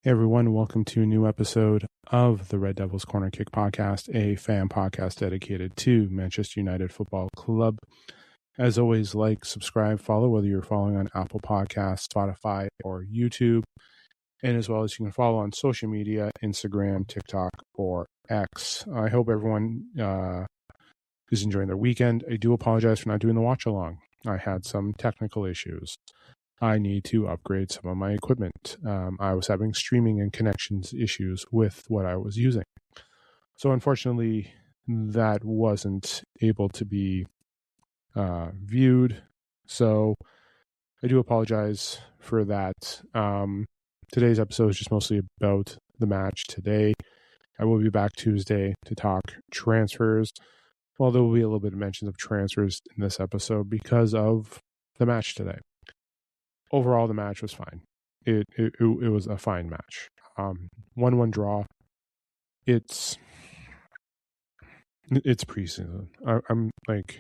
Hey everyone, welcome to a new episode of the Red Devils Corner Kick podcast, a fan podcast dedicated to Manchester United Football Club. As always, like, subscribe, follow, whether you're following on Apple Podcasts, Spotify, or YouTube. And as well as you can follow on social media, Instagram, TikTok, or X. I hope everyone is enjoying their weekend. I do apologize for not doing the watch along. I had some technical issues. I need to upgrade some of my equipment. I was having streaming and connections issues with what I was using. So unfortunately, that wasn't able to be viewed. So I do apologize for that. Today's episode is just mostly about the match today. I will be back Tuesday to talk transfers. Well, there will be a little bit of mentions of transfers in this episode because of the match today. Overall, the match was fine. It was a fine match. 1-1 draw. It's preseason. I'm like,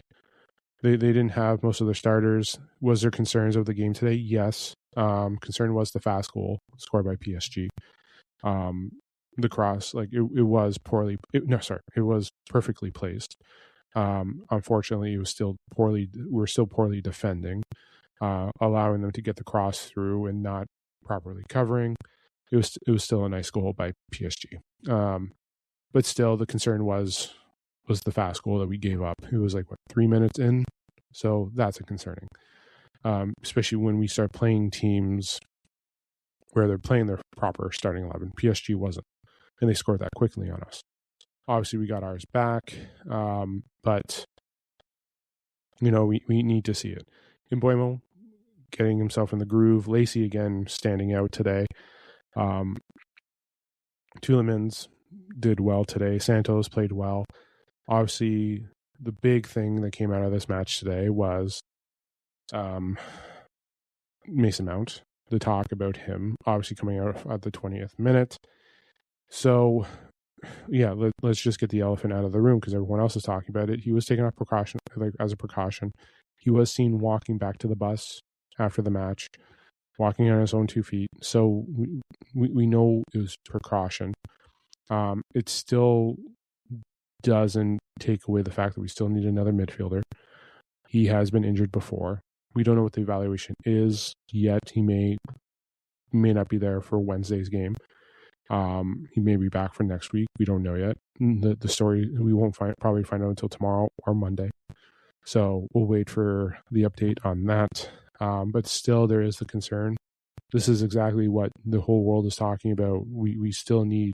they didn't have most of their starters. Was there concerns of the game today? Yes. Concern was the fast goal scored by PSG. The cross, like it was poorly. It was perfectly placed. Unfortunately, we're still poorly defending. Allowing them to get the cross through and not properly covering. It was still a nice goal by PSG. But still, the concern was the fast goal that we gave up. It was 3 minutes in, so that's a concerning. Especially when we start playing teams where they're playing their proper starting 11. PSG wasn't, and they scored that quickly on us. Obviously, we got ours back, but we need to see it. Mbeumo getting himself in the groove. Lacey again standing out today. Tielemans did well today. Santos played well. Obviously, the big thing that came out of this match today was Mason Mount. The talk about him obviously coming out at the 20th minute. So, yeah, let's just get the elephant out of the room because everyone else is talking about it. He was taken off as a precaution. He was seen walking back to the bus after the match, walking on his own 2 feet. So we know it was precaution. It still doesn't take away the fact that we still need another midfielder. He has been injured before. We don't know what the evaluation is yet. He may not be there for Wednesday's game. He may be back for next week. We don't know yet. The story we won't probably find out until tomorrow or Monday. So we'll wait for the update on that. But still, there is the concern. This is exactly what the whole world is talking about. We still need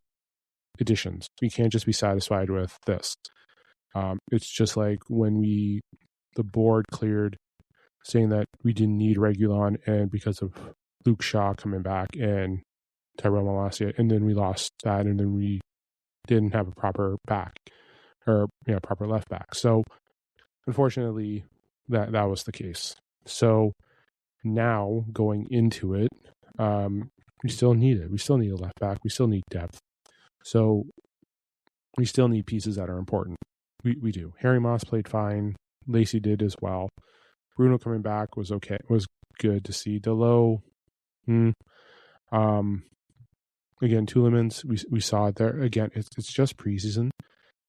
additions. We can't just be satisfied with this. It's just like when the board cleared saying that we didn't need Reguilon and because of Luke Shaw coming back and Tyrell Malacia, and then we lost that, and then we didn't have a proper proper left back. So unfortunately, that was the case. So now going into it, we still need it. We still need a left back. We still need depth. So we still need pieces that are important. We do. Harry Moss played fine. Lacey did as well. Bruno coming back was okay. Was good to see. Delo, again, Tielemans, we saw it there. Again, it's just preseason.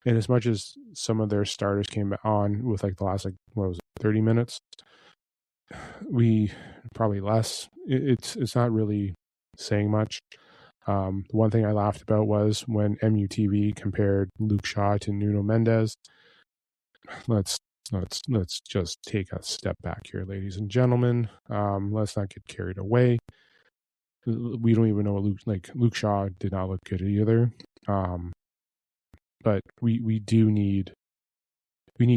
And as much as some of their starters came on with the last 30 minutes, we probably less. It's not really saying much. One thing I laughed about was when MUTV compared Luke Shaw to Nuno Mendes. Let's just take a step back here, ladies and gentlemen. Let's not get carried away. We don't even know what Luke Shaw did not look good either. But we do need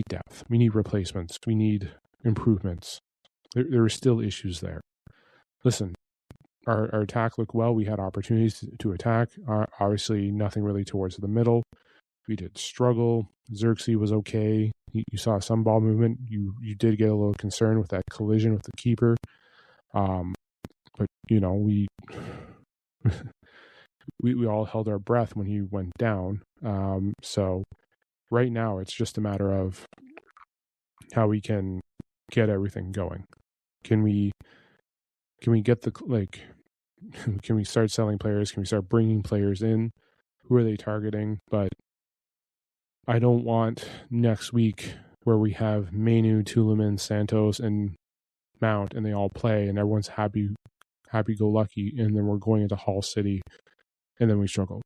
depth. We need replacements. We need improvements. There are still issues there. Listen, our attack looked well. We had opportunities to attack. Obviously, nothing really towards the middle. We did struggle. Xerxes was okay. You saw some ball movement. You did get a little concerned with that collision with the keeper. But we we all held our breath when he went down. So right now it's just a matter of how we can get everything going. Can we get can we start selling players? Can we start bringing players in? Who are they targeting? But I don't want next week where we have Manu, Tulaman, Santos, and Mount, and they all play, and everyone's happy-go-lucky, and then we're going into Hull City, and then we struggle.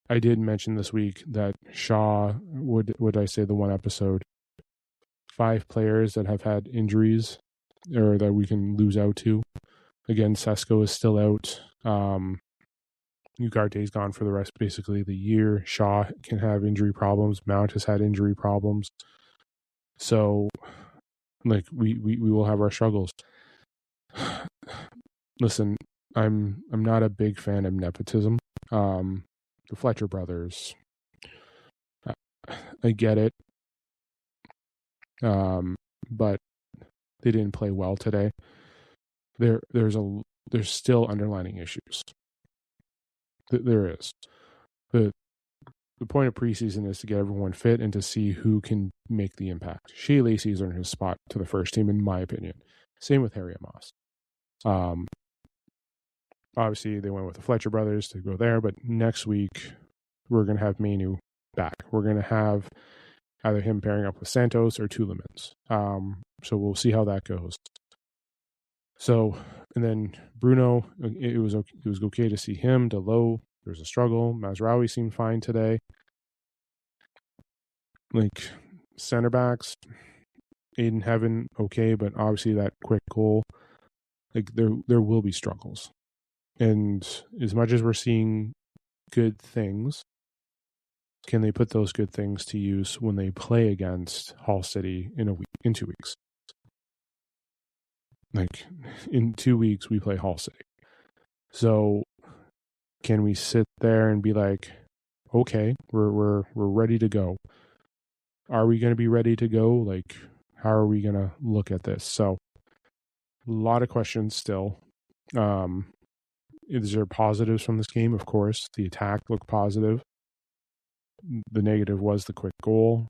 I did mention this week that Shaw, would I say the one episode, 5 players that have had injuries or that we can lose out to. Again, Sesko is still out. Ugarte's gone for the rest, basically, the year. Shaw can have injury problems. Mount has had injury problems. So, like, we will have our struggles. Listen, I'm not a big fan of nepotism. The Fletcher brothers, I get it. But they didn't play well today. There's still underlining issues. There is. The point of preseason is to get everyone fit and to see who can make the impact. Shea Lacey's earned his spot to the first team, in my opinion. Same with Harry Amos. Obviously, they went with the Fletcher brothers to go there, but next week, we're going to have Manu back. We're going to have either him pairing up with Santos or Tielemans. So we'll see how that goes. So, and then Bruno, it was okay to see him. Delo, there was a struggle. Mazraoui seemed fine today. Like, center backs, Aiden Heaven, okay, but obviously that quick goal, like, there will be struggles. And as much as we're seeing good things, can they put those good things to use when they play against Hull City in 2 weeks? Like, in 2 weeks, we play Hull City. So, can we sit there and be like, okay, we're ready to go? Are we going to be ready to go? Like, how are we going to look at this? So, a lot of questions still. Is there positives from this game? Of course. The attack looked positive. The negative was the quick goal.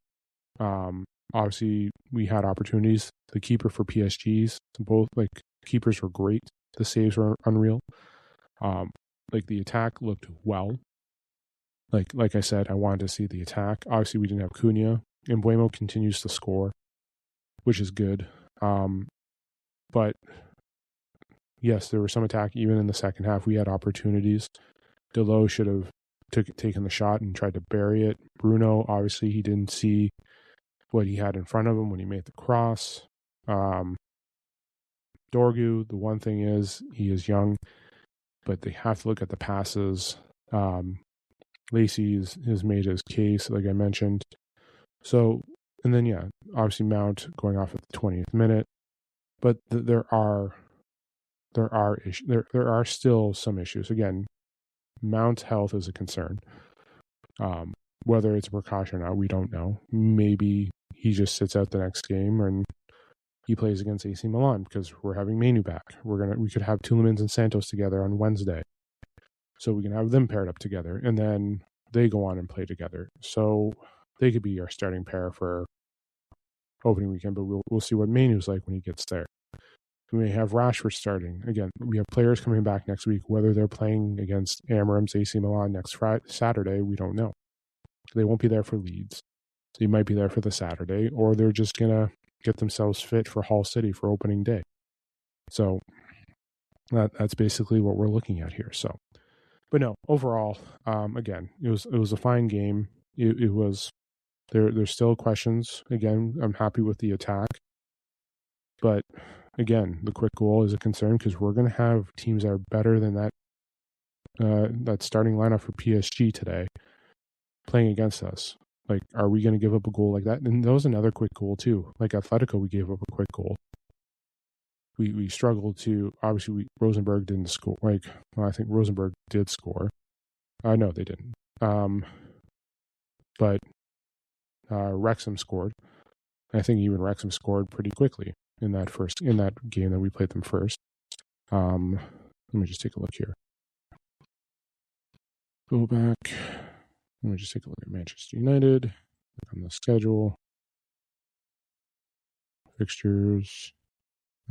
Obviously, we had opportunities. The keeper for PSG's, both, like, keepers were great. The saves were unreal. Like, the attack looked well. Like I said, I wanted to see the attack. Obviously, we didn't have Cunha. And Mbeumo continues to score, which is good. But yes, there was some attack even in the second half. We had opportunities. Delo should have taken the shot and tried to bury it. Bruno, obviously, he didn't see what he had in front of him when he made the cross. Dorgu, the one thing is, he is young, but they have to look at the passes. Lacey has made his case, like I mentioned. So, and then, yeah, obviously Mount going off at the 20th minute. But there are issues. There are still some issues. Again, Mount's health is a concern. Whether it's a precaution or not, we don't know. Maybe he just sits out the next game and he plays against AC Milan because we're having Manu back. We could have Tielemans and Santos together on Wednesday, so we can have them paired up together, and then they go on and play together. So they could be our starting pair for opening weekend. But we'll see what Manu's like when he gets there. We may have Rashford starting. Again, we have players coming back next week. Whether they're playing against Amorim's AC Milan next Saturday, we don't know. They won't be there for Leeds. They might be there for the Saturday, or they're just going to get themselves fit for Hull City for opening day. So that's basically what we're looking at here. So, but no, overall, again, it was a fine game. It was, there's still questions. Again, I'm happy with the attack. But again, the quick goal is a concern because we're going to have teams that are better than that starting lineup for PSG today playing against us. Like, are we going to give up a goal like that? And that was another quick goal too. Like Atletico, we gave up a quick goal. We struggled to, obviously, Rosenberg didn't score. Like, well, I think Rosenberg did score. No, they didn't. But Wrexham scored. I think even Wrexham scored pretty quickly in that game that we played them first. Let me just take a look here. Go back. Let me just take a look at Manchester United. Look on the schedule. Fixtures.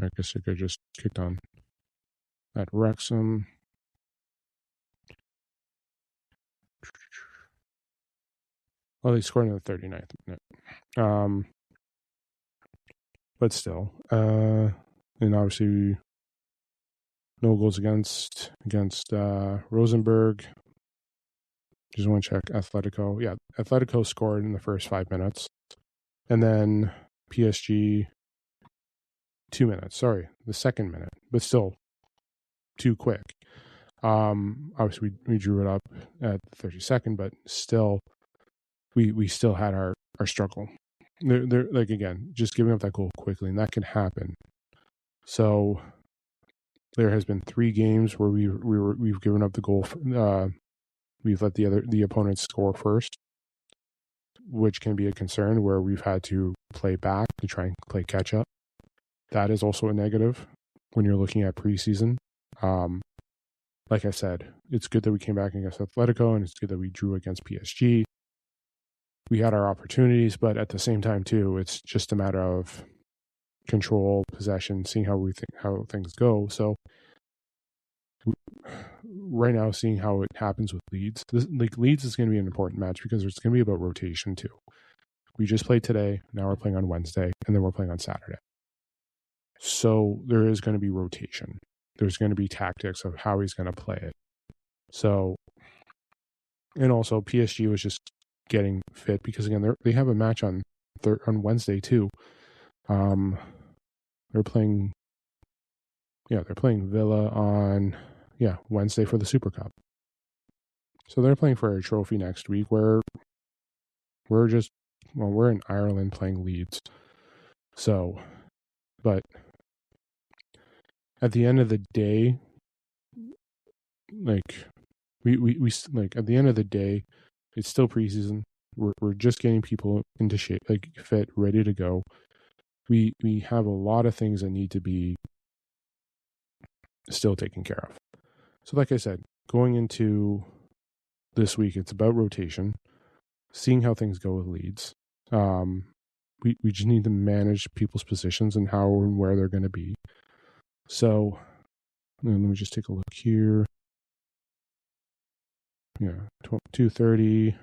I guess I could just kicked on at Wrexham. Well, they scored in the 39th minute. But still, and obviously no goals against Rosenborg. Just want to check Atletico. Yeah, Atletico scored in the first 5 minutes, and then PSG 2 minutes. Sorry, the second minute, but still too quick. Obviously we drew it up at the 32nd, but still we still had our struggle. They're like, again, just giving up that goal quickly, and that can happen. So there has been 3 games where we've given up the goal. We've let the opponent score first, which can be a concern, where we've had to play back to try and play catch up. That is also a negative when you're looking at preseason. Like I said, it's good that we came back against Atletico, and it's good that we drew against PSG. We had our opportunities, but at the same time too, it's just a matter of control, possession, seeing how things go. So right now, seeing how it happens with Leeds, Leeds is going to be an important match because it's going to be about rotation too. We just played today, now we're playing on Wednesday, and then we're playing on Saturday. So there is going to be rotation. There's going to be tactics of how he's going to play it. So, and also PSG was just getting fit because, again, they have a match on Wednesday too. They're playing Villa on Wednesday for the Super Cup. So they're playing for a trophy next week, where we're in Ireland playing Leeds. So, but at the end of the day, like we at the end of the day, it's still preseason. We're just getting people into shape, like fit, ready to go. We have a lot of things that need to be still taken care of. So like I said, going into this week, it's about rotation, seeing how things go with Leeds. We just need to manage people's positions and how and where they're going to be. So let me just take a look here. 2:30.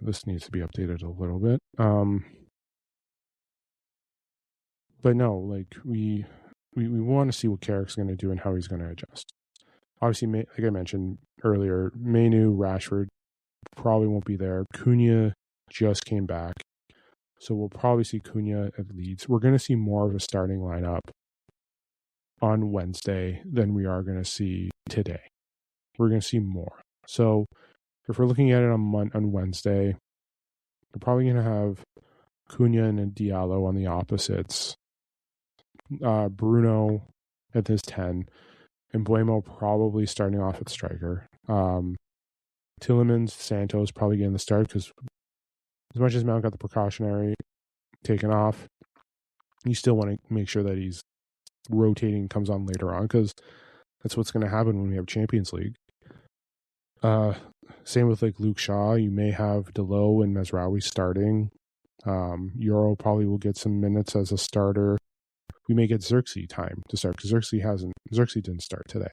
This needs to be updated a little bit. But no, like we want to see what Carrick's going to do and how he's going to adjust. Obviously, like I mentioned earlier, Mainu, Rashford probably won't be there. Cunha just came back, so we'll probably see Cunha at Leeds. We're going to see more of a starting lineup on Wednesday than we are going to see today. We're going to see more. So if we're looking at it on Wednesday, we're probably going to have Cunha and Diallo on the opposites. Bruno at this 10, and Buemo probably starting off at striker. Tielemans, Santos probably getting the start, because as much as Mount got the precautionary taken off, you still want to make sure that he's rotating, comes on later on, because that's what's going to happen when we have Champions League. Same with like Luke Shaw. You may have Delo and Mesraoui starting. Euro probably will get some minutes as a starter. We may get Xerxes time to start, because Xerxes didn't start today.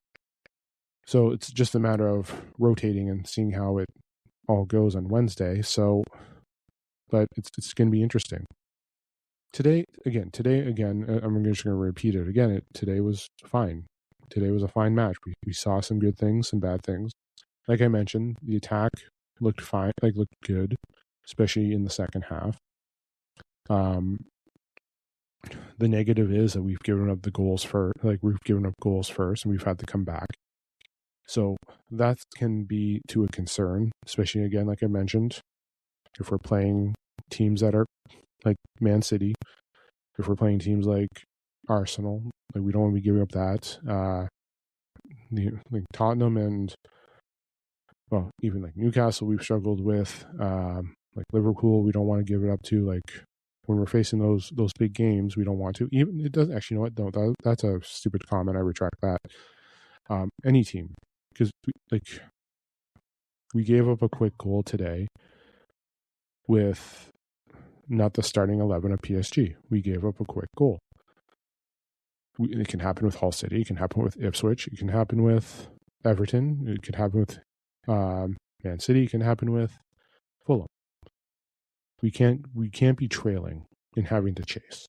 So it's just a matter of rotating and seeing how it all goes on Wednesday. So, but it's going to be interesting. Today again, I'm just going to repeat it again. Today was fine. Today was a fine match. We saw some good things, some bad things. Like I mentioned, the attack looked fine, looked good, especially in the second half. The negative is that we've given up the goals first. We've given up goals first, and we've had to come back. So that can be to a concern, especially, again, like I mentioned, if we're playing teams that are like Man City, if we're playing teams like Arsenal, we don't want to be giving up that. Tottenham and, well, even like Newcastle, we've struggled with. Like Liverpool, we don't want to give it up to. When we're facing those big games, we don't want to. Even it doesn't actually. You know what? No, that's a stupid comment. I retract that. Any team, because we gave up a quick goal today with not the starting 11 of PSG. We gave up a quick goal. It can happen with Hull City. It can happen with Ipswich. It can happen with Everton. It could happen with Man City, can happen with Fulham. We can't be trailing and having to chase.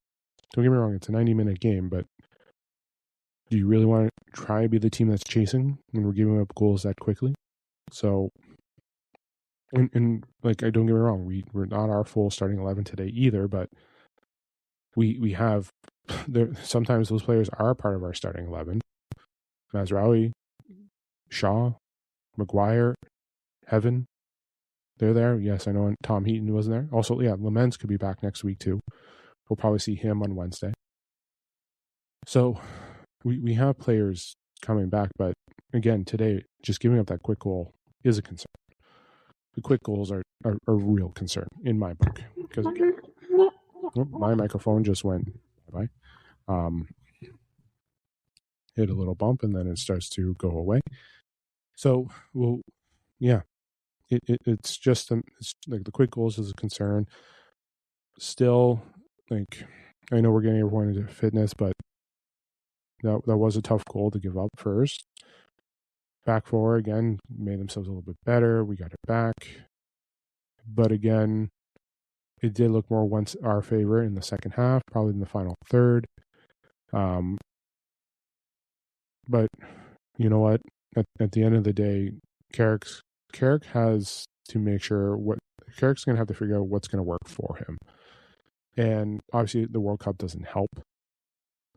Don't get me wrong, it's a 90-minute game, but do you really want to try to be the team that's chasing when we're giving up goals that quickly? So, and like, I don't get me wrong, we're not our full starting 11 today either, but we have there. Sometimes those players are a part of our starting 11. Mazraoui, Shaw, Maguire, Heaven, they're there. Yes, I know Tom Heaton wasn't there. Also, yeah, Lamens could be back next week too. We'll probably see him on Wednesday. So we have players coming back, but again, today, just giving up that quick goal is a concern. The quick goals are a real concern in my book. Because again, my microphone just went bye. Hit a little bump and then it starts to go away. So, well, yeah, it's just it's like the quick goals is a concern. Still, like, I know we're getting everyone into fitness, but that was a tough goal to give up first. Back four again made themselves a little bit better. We got it back, but again, it did look more once our favor in the second half, probably in the final third. But you know what? At the end of the day, Carrick has to make sure Carrick's going to have to figure out what's going to work for him. And obviously the World Cup doesn't help.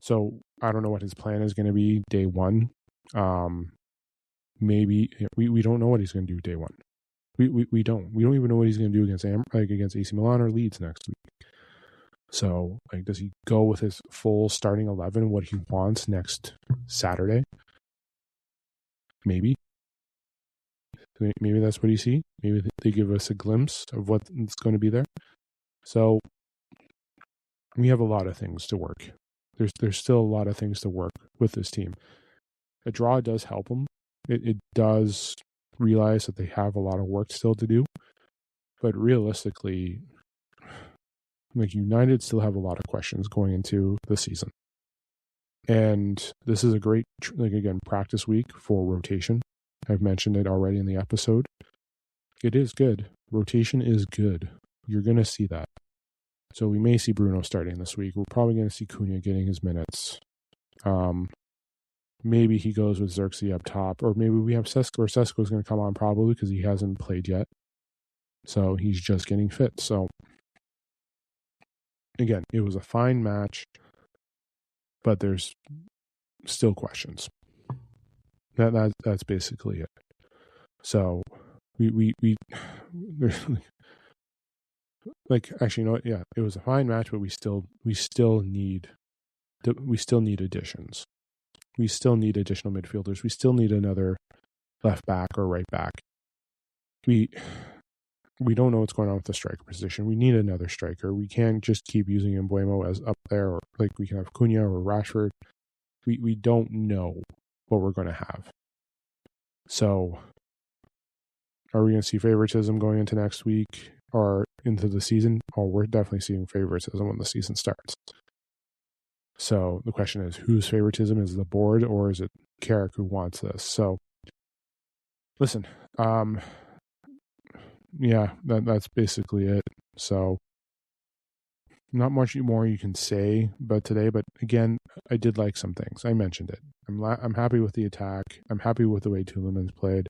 So I don't know what his plan is going to be day one. Maybe we don't know what he's going to do day one. We don't even know what he's going to do against AC Milan or Leeds next week. So, like, does he go with his full starting 11, what he wants next Saturday? Maybe that's what you see. Maybe they give us a glimpse of what's going to be there. So we have a lot of things to work. There's still a lot of things to work with this team. A draw does help them. It does realize that they have a lot of work still to do. But realistically, like, United still have a lot of questions going into the season. And this is a great, practice week for rotation. I've mentioned it already in the episode. It is good. Rotation is good. You're going to see that. So we may see Bruno starting this week. We're probably going to see Cunha getting his minutes. Maybe he goes with Xerxes up top. Or maybe we have Sesko, or Sesko's going to come on probably because he hasn't played yet. So he's just getting fit. So again, it was a fine match, but there's still questions. That's basically it. So we like, actually, you know what? Yeah, it was a fine match, but we still need additions. We still need additional midfielders. We still need another left back or right back. We don't know what's going on with the striker position. We need another striker. We can't just keep using Mbeumo as up there, or like we can have Cunha or Rashford. We don't know what we're going to have. So are we going to see favoritism going into next week or into the season? Oh, we're definitely seeing favoritism when the season starts. So the question is, whose favoritism is the board, or is it Carrick who wants this? So listen, yeah, that's basically it. So not much more you can say about today, but again, I did like some things. I mentioned it. I'm happy with the attack. I'm happy with the way Tielemans played.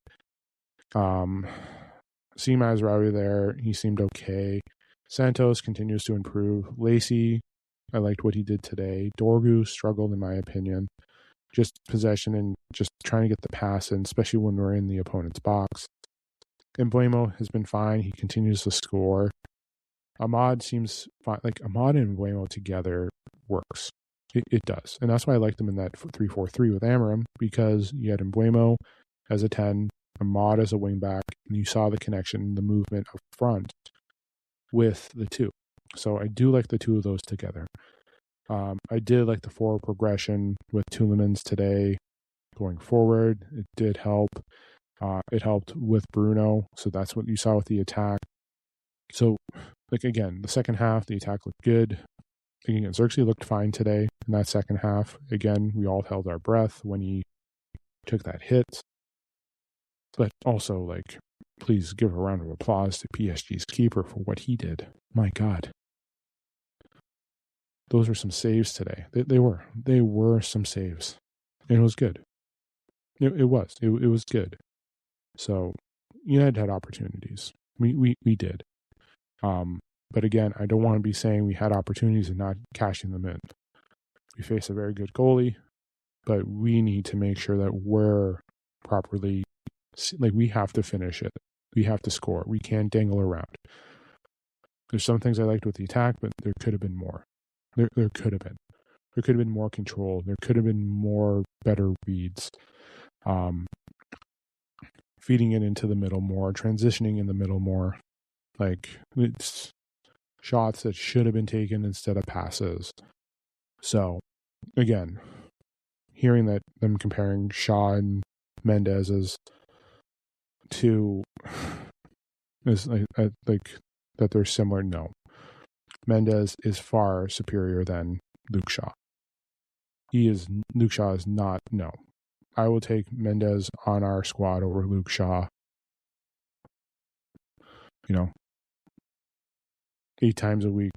Seeing Mazraoui there, he seemed okay. Santos continues to improve. Lacey, I liked what he did today. Dorgu struggled, in my opinion. Just possession and just trying to get the pass in, especially when we're in the opponent's box. And Mbeumo has been fine. He continues to score. Ahmad seems fine. Like, Ahmad and Mbeumo together works. It does. And that's why I liked them in that 3-4-3 with Amorim, because you had Mbeumo as a 10, Ahmad as a wingback, and you saw the connection, the movement up front with the two. So I do like the two of those together. I did like the forward progression with Tielemans today going forward. It did help. It helped with Bruno. So that's what you saw with the attack. So, like, again, the second half, the attack looked good. Again, Xerxes looked fine today in that second half. Again, we all held our breath when he took that hit. But also, like, please give a round of applause to PSG's keeper for what he did. My God. Those were some saves today. They were some saves. And it was good. It was good. So United had opportunities. We did. But again, I don't want to be saying we had opportunities and not cashing them in. We face a very good goalie, but we need to make sure that we're properly, like, we have to finish it. We have to score. We can't dangle around. There's some things I liked with the attack, but there could have been more. There could have been. There could have been more control. There could have been more better reads. Feeding it into the middle more, transitioning in the middle more. Like, it's shots that should have been taken instead of passes. So, again, hearing that them comparing Shaw and Mendes is like that they're similar. No, Mendes is far superior than Luke Shaw. Luke Shaw is not. No, I will take Mendes on our squad over Luke Shaw. 8 times a week.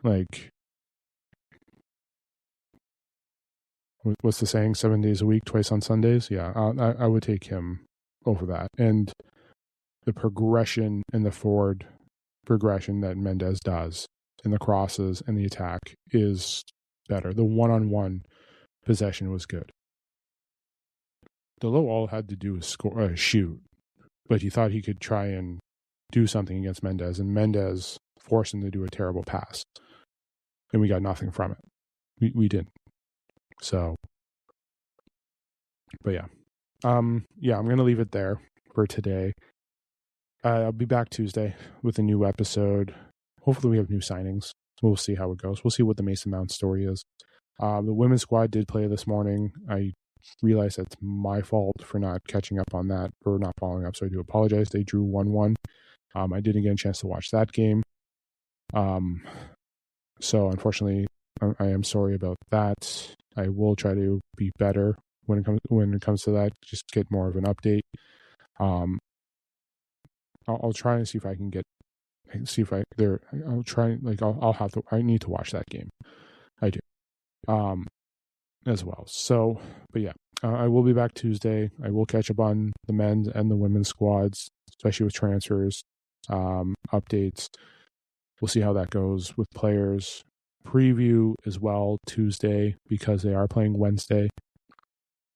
Like, what's the saying? 7 days a week, twice on Sundays. Yeah, I would take him over that. And the progression and the forward progression that Mendes does in the crosses and the attack is better. The one-on-one possession was good. Delo all had to do was shoot, but he thought he could try and do something against Mendes, and Mendes forced him to do a terrible pass, and we got nothing from it. We didn't. So, but yeah. I'm going to leave it there for today. I'll be back Tuesday with a new episode. Hopefully we have new signings. We'll see how it goes. We'll see what the Mason Mount story is. The women's squad did play this morning. I realize that's my fault for not catching up on that or not following up, so I do apologize. They drew 1-1. I didn't get a chance to watch that game. So unfortunately, I am sorry about that. I will try to be better when it comes to that. Just get more of an update. I'll try and see if I can I'll try, like, I need to watch that game. I do. As well. So, but yeah, I will be back Tuesday. I will catch up on the men's and the women's squads, especially with transfers, updates. We'll see how that goes with players. Preview as well Tuesday because they are playing Wednesday.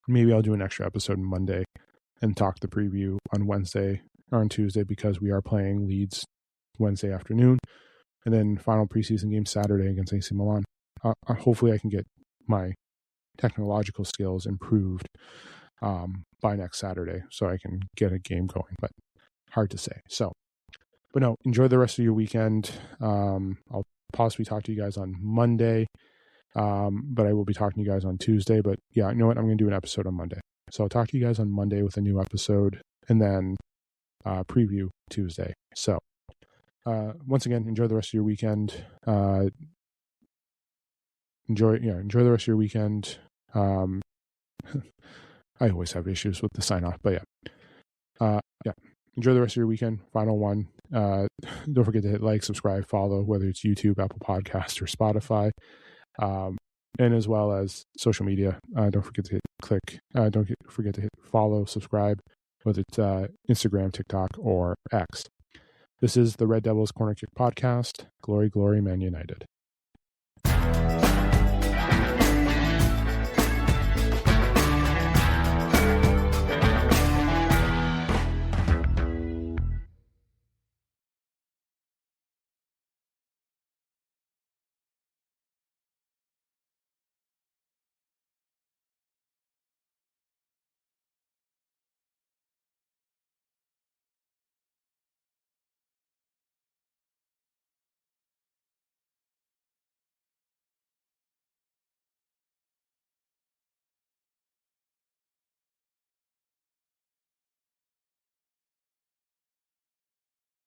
Maybe I'll do an extra episode on Monday and talk the preview on Wednesday or on Tuesday because we are playing Leeds Wednesday afternoon, and then final preseason game Saturday against AC Milan. Hopefully I can get my technological skills improved by next Saturday so I can get a game going, but hard to say. So, but no, enjoy the rest of your weekend. I'll possibly talk to you guys on Monday, but I will be talking to you guys on Tuesday. But yeah, you know what? I'm going to do an episode on Monday. So I'll talk to you guys on Monday with a new episode, and then preview Tuesday. So once again, enjoy the rest of your weekend. Enjoy the rest of your weekend. I always have issues with the sign off, but yeah. Enjoy the rest of your weekend. Final one. Don't forget to hit like, subscribe, follow, whether it's YouTube, Apple Podcasts, or Spotify, and as well as social media. Don't forget to forget to hit follow, subscribe, whether it's Instagram, TikTok, or X. This is the Red Devils Corner Kick Podcast. Glory, glory, Man United.